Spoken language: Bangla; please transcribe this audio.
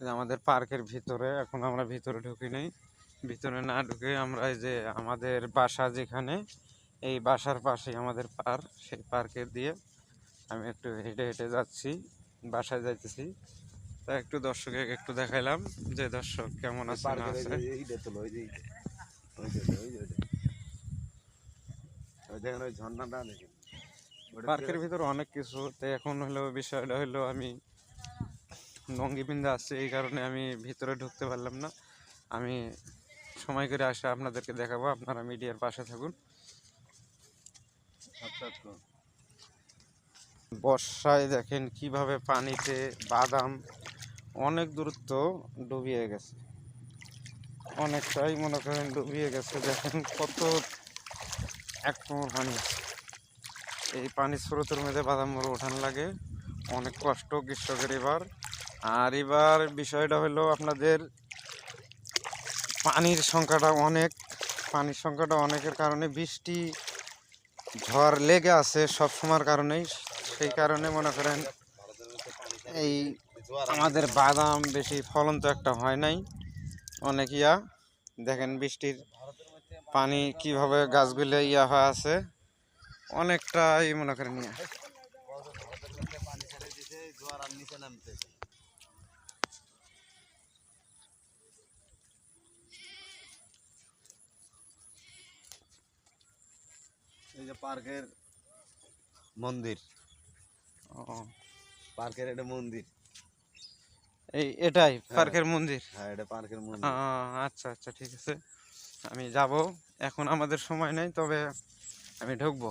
যে আমাদের পার্কের ভিতরে, এখন আমরা ভিতরে ঢুকি নাই। ভিতরে না ঢুকে আমরা এই যে আমাদের বাসা যেখানে, এই বাসার পাশেই আমাদের পার্ক, সেই পার্কে দিয়ে আমি একটু হেঁটে হেঁটে যাচ্ছি, বাসায় যাইতেছি। তা একটু দর্শকে একটু দেখাইলাম যে দর্শক কেমন আছে না আছে। পার্কের ভিতরে অনেক কিছু, তো এখন হলো বিষয়টা হলো আমি লঙ্গি পিন্ধে আসছি, এই কারণে আমি ভিতরে ঢুকতে পারলাম না। আমি সময় করে আসে আপনাদেরকে দেখাবো, আপনারা মিডিয়ার পাশে থাকুন। বর্ষায় দেখেন কিভাবে পানিতে বাদাম অনেক দূরত্ব ডুবিয়ে গেছে, অনেকটাই মনে করেন ডুবিয়ে গেছে। দেখেন কত এক কোমর পানি আছে। এই পানি স্রোতের মধ্যে বাদাম মোড় ওঠান লাগে, অনেক কষ্ট কৃষকের এবার। আর এবার বিষয়টা হলো আপনাদের পানির সংখ্যাটা অনেক, পানির সংখ্যাটা অনেকের কারণে বৃষ্টি ঝড় লেগে আছে সব সময়ের কারণেই, সেই কারণে মনে করেন এই আমাদের বাদাম বেশি ফলন তো একটা হয় নাই, অনেক দেখেন বৃষ্টির পানি কিভাবে গাছগুলো হয়ে আছে, অনেকটাই মনে করেন এই যে পার্কের মন্দির, পার্কের এটা মন্দির, এটাই পার্কের মন্দির। হ্যাঁ এটা পার্কের মন্দির। আচ্ছা আচ্ছা, ঠিক আছে, আমি যাব। এখন আমাদের সময় নেই, তবে আমি ঢুকবো।